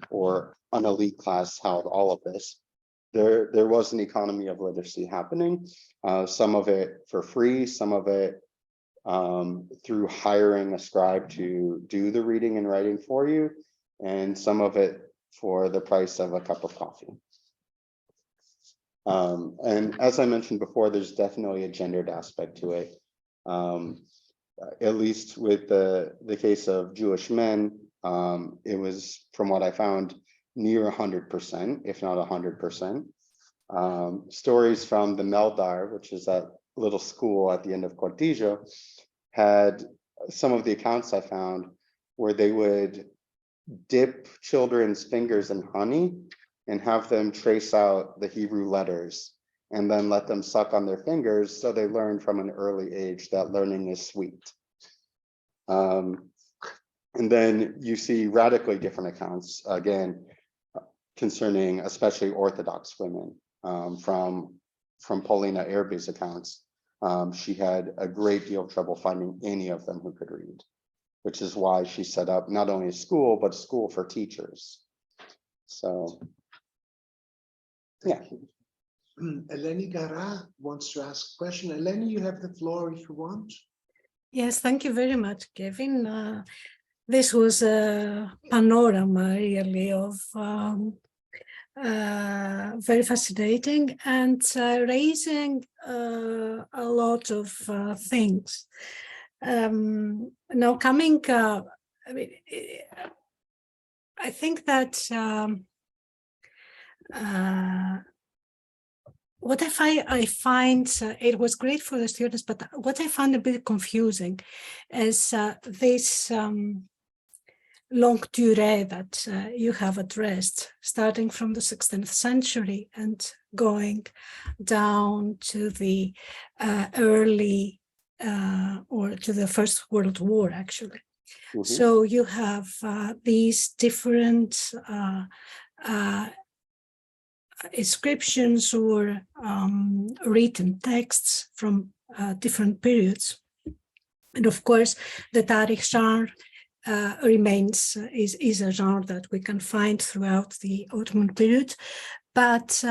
S2: or an elite class held all of this. There was an economy of literacy happening, some of it for free, some of it through hiring a scribe to do the reading and writing for you, and some of it for the price of a cup of coffee. And as I mentioned before, there's definitely a gendered aspect to it. At least with the case of Jewish men, it was, from what I found, near 100%, if not 100%. Stories from the Meldar, which is that little school at the end of Cortijo, had some of the accounts I found where they would dip children's fingers in honey and have them trace out the Hebrew letters, and then let them suck on their fingers, so they learned from an early age that learning is sweet. And then you see radically different accounts, again, concerning especially Orthodox women. From Paulina Erbe's accounts, she had a great deal of trouble finding any of them who could read, which is why she set up not only a school, but a school for teachers. So, yeah.
S1: Eleni Gara wants to ask a question. Eleni, you have the floor if you want.
S6: Yes, thank you very much, Kevin. This was a panorama, really, of very fascinating and raising a lot of things. Now, coming, I think that what I find it was great for the students, but what I found a bit confusing is this longue durée that you have addressed, starting from the 16th century and going down to the early or to the First World War, actually. Mm-hmm. So you have these different inscriptions or written texts from different periods. And of course, the Tariq genre remains, is a genre that we can find throughout the Ottoman period, but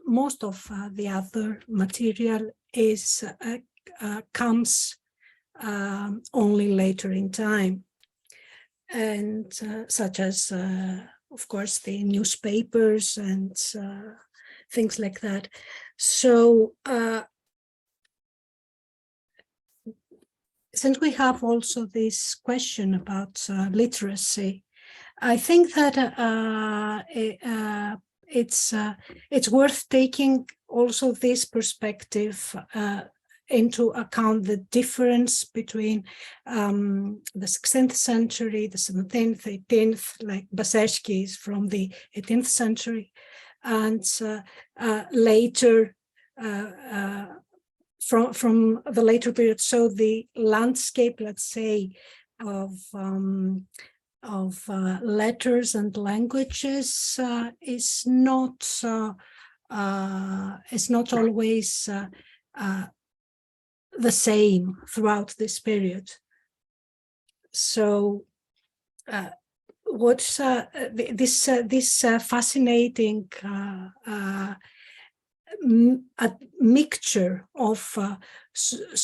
S6: most of the other material comes only later in time, and such as of course, the newspapers and things like that. So, since we have also this question about literacy, I think that it's worth taking also this perspective into account, the difference between the 16th century, the 17th, 18th, like Baseshki's from the 18th century, and later from the later period. So the landscape, let's say, of letters and languages is not always the same throughout this period. So what's this fascinating a mixture of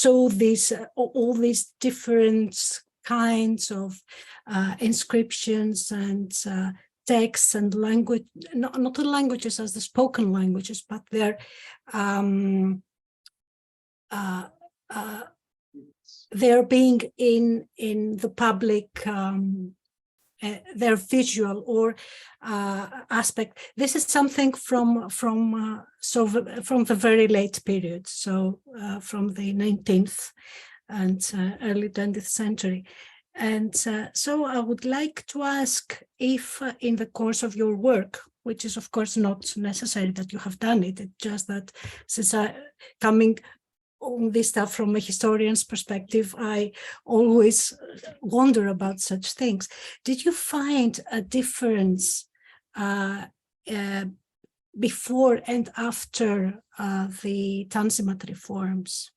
S6: all these different kinds of inscriptions and texts and language, not the languages as the spoken languages, but they're being in the public, their visual or aspect. This is something from the very late period, so from the 19th and early 20th century. And so I would like to ask if in the course of your work, which is of course not necessary that you have done it, it's just that since coming on this stuff from a historian's perspective, I always wonder about such things. Did you find a difference before and after the Tanzimat reforms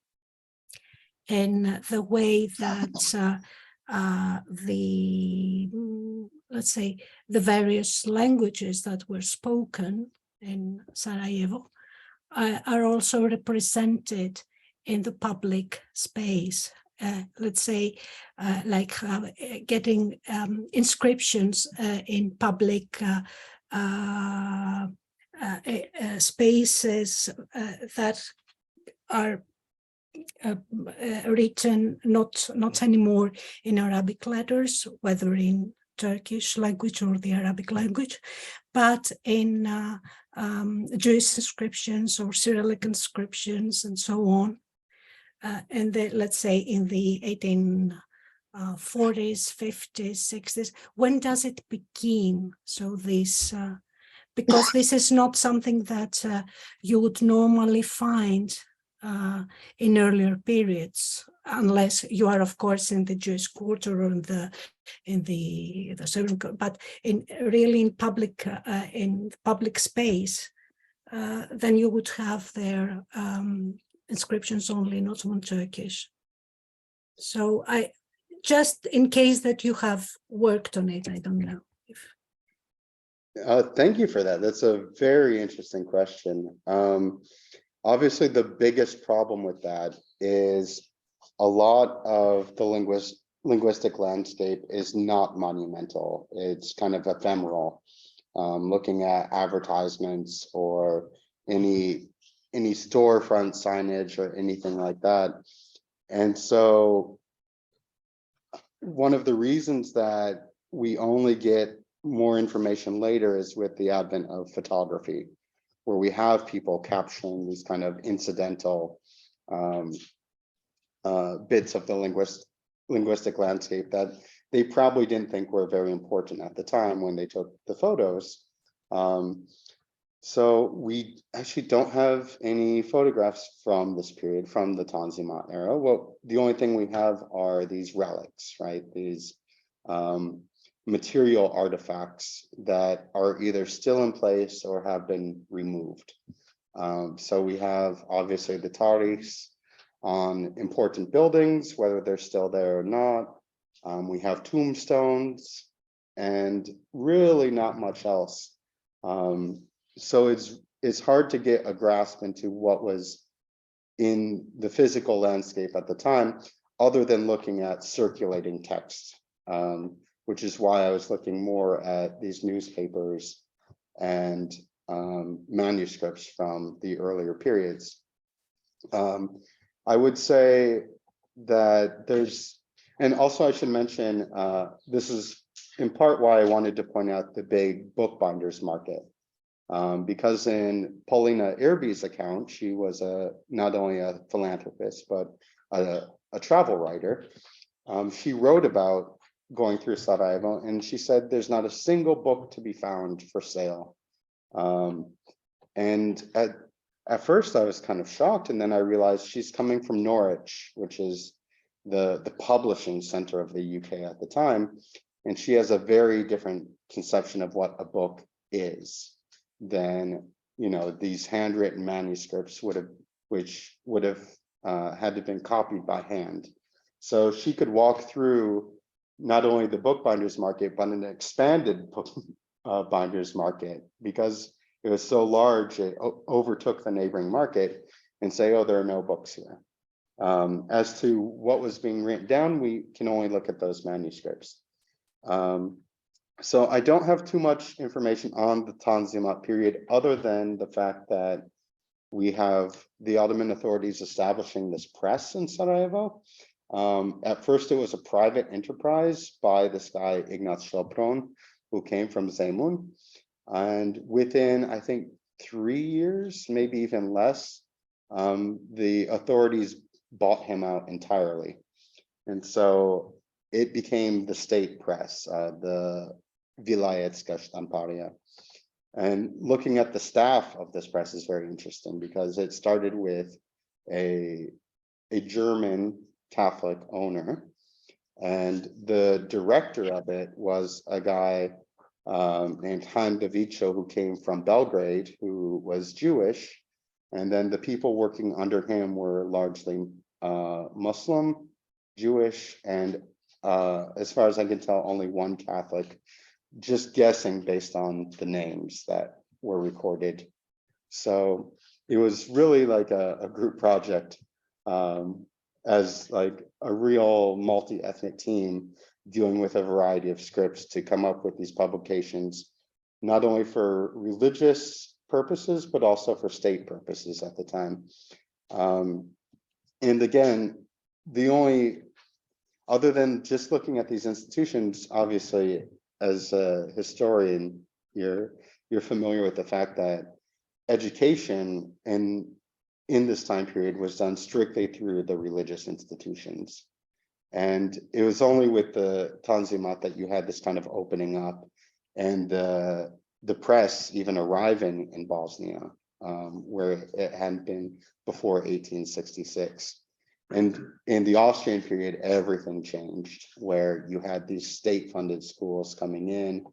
S6: in the way that let's say, the various languages that were spoken in Sarajevo are also represented in the public space? Let's say, like getting inscriptions in public spaces that are written not anymore in Arabic letters, whether in Turkish language or the Arabic language, but in Jewish inscriptions or Cyrillic inscriptions and so on. And let's say in the 1840s, 50s, 60s, when does it begin? So this, because this is not something that you would normally find in earlier periods, unless you are, of course, in the Jewish quarter or in the Serbian, but really in public space, then you would have their inscriptions only in Ottoman Turkish. So I just in case that you have worked on it, I don't know.
S2: Thank you for that. That's a very interesting question. Obviously, the biggest problem with that is a lot of the linguistic landscape is not monumental. It's kind of ephemeral. Looking at advertisements or any storefront signage or anything like that. And so one of the reasons that we only get more information later is with the advent of photography, where we have people capturing these kind of incidental bits of the linguistic landscape that they probably didn't think were very important at the time when they took the photos. So we actually don't have any photographs from this period, from the Tanzimat era. Well, the only thing we have are these relics, right? These material artifacts that are either still in place or have been removed. So we have obviously the tarikhs on important buildings, whether they're still there or not. We have tombstones and really not much else. So it's hard to get a grasp into what was in the physical landscape at the time, other than looking at circulating text, which is why I was looking more at these newspapers and manuscripts from the earlier periods. I would say that there's, and also I should mention, this is in part why I wanted to point out the big bookbinders market. Because in Paulina Irby's account, she was not only a philanthropist, but a travel writer. She wrote about going through Sarajevo, and she said there's not a single book to be found for sale. And at first I was kind of shocked, and then I realized she's coming from Norwich, which is the publishing center of the UK at the time, and she has a very different conception of what a book is than, you know, these handwritten manuscripts which would have had to been copied by hand. So she could walk through not only the bookbinders market, but an expanded binders market, because it was so large, it overtook the neighboring market, and say, oh, there are no books here. As to what was being written down, we can only look at those manuscripts. So I don't have too much information on the Tanzimat period, other than the fact that we have the Ottoman authorities establishing this press in Sarajevo. At first, it was a private enterprise by this guy, Ignaz Shelpron, who came from Zemun. And within, I think, 3 years, maybe even less, the authorities bought him out entirely. And so it became the state press, the Vilayetska Shtamparia. And looking at the staff of this press is very interesting, because it started with a German Catholic owner, and the director of it was a guy named Han Davicho, who came from Belgrade, who was Jewish, and then the people working under him were largely Muslim, Jewish, and as far as I can tell, only one Catholic, just guessing based on the names that were recorded. So it was really like a group project, as like a real multi-ethnic team dealing with a variety of scripts to come up with these publications, not only for religious purposes, but also for state purposes at the time. And again, the only, other than just looking at these institutions, obviously, as a historian, you're familiar with the fact that education in this time period was done strictly through the religious institutions. And it was only with the Tanzimat that you had this kind of opening up, and the press even arriving in Bosnia, where it hadn't been before 1866. And in the Austrian period, everything changed, where you had these state-funded schools coming in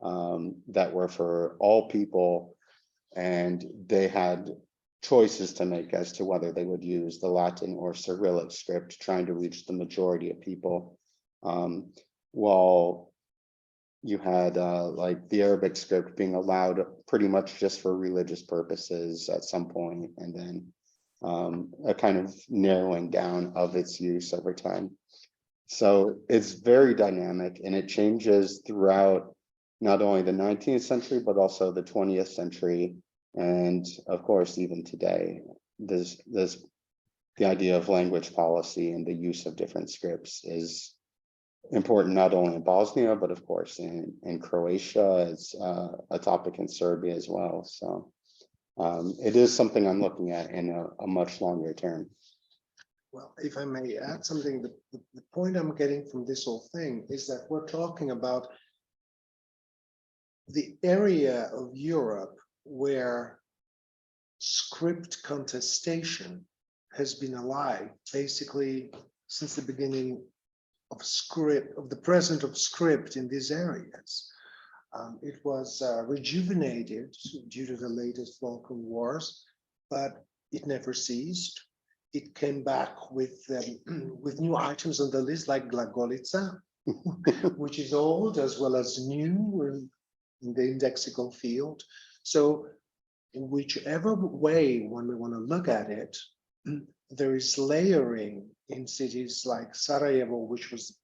S2: that were for all people, and they had choices to make as to whether they would use the Latin or Cyrillic script, trying to reach the majority of people, while you had like the Arabic script being allowed pretty much just for religious purposes at some point, and then a kind of narrowing down of its use over time. So it's very dynamic, and it changes throughout not only the 19th century, but also the 20th century. And of course, even today, there's the idea of language policy and the use of different scripts is important, not only in Bosnia, but of course in Croatia. It's a topic in Serbia as well. So it is something I'm looking at in a much longer term.
S1: Well, if I may add something, the point I'm getting from this whole thing is that we're talking about the area of Europe where script contestation has been alive basically since the beginning of the presence of script in these areas. It was rejuvenated due to the latest Balkan wars, but it never ceased. It came back with new items on the list, like Glagolica, which is old as well as new in the indexical field. So in whichever way one may want to look at it, there is layering in cities like Sarajevo, which was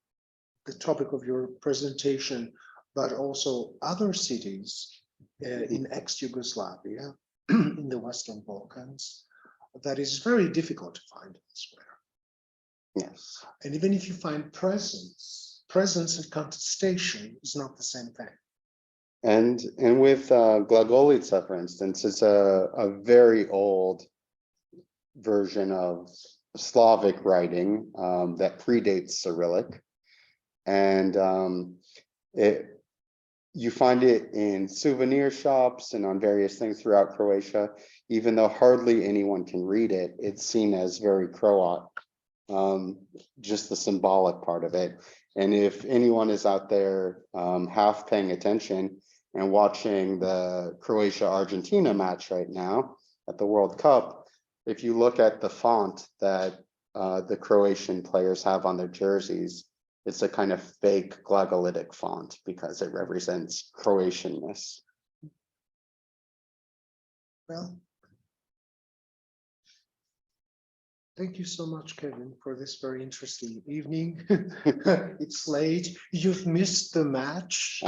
S1: the topic of your presentation, but also other cities in ex-Yugoslavia, in the Western Balkans, that is very difficult to find elsewhere.
S2: Yes.
S1: And even if you find presence presence and contestation is not the same thing.
S2: And with Glagolica, for instance, it's a very old version of Slavic writing that predates Cyrillic. And you find it in souvenir shops and on various things throughout Croatia. Even though hardly anyone can read it, it's seen as very Croat, just the symbolic part of it. And if anyone is out there half paying attention and watching the Croatia-Argentina match right now at the World Cup, if you look at the font that the Croatian players have on their jerseys, it's a kind of fake glagolitic font because it represents Croatianness.
S1: Well, thank you so much, Kevin, for this very interesting evening. It's late. You've missed the match.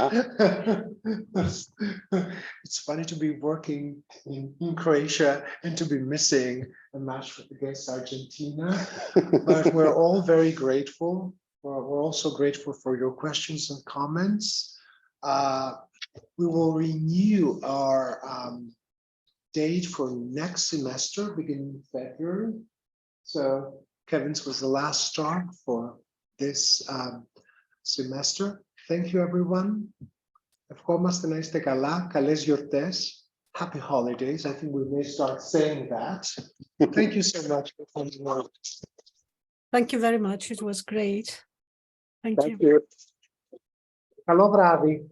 S1: It's funny to be working in Croatia and to be missing a match against Argentina. But we're all very grateful. We're also grateful for your questions and comments. We will renew our date for next semester, beginning in February. So Kevin's was the last start for this semester. Thank you, everyone. Ευχόμαστε να είστε καλά, καλές γιορτές, happy holidays. I think we may start saying that. Thank you so much for coming.
S6: Thank you very much. It was great. Thank you.
S2: you.
S1: Καλό βράδυ.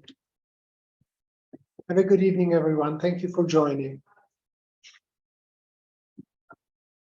S1: Have a good evening, everyone. Thank you for joining.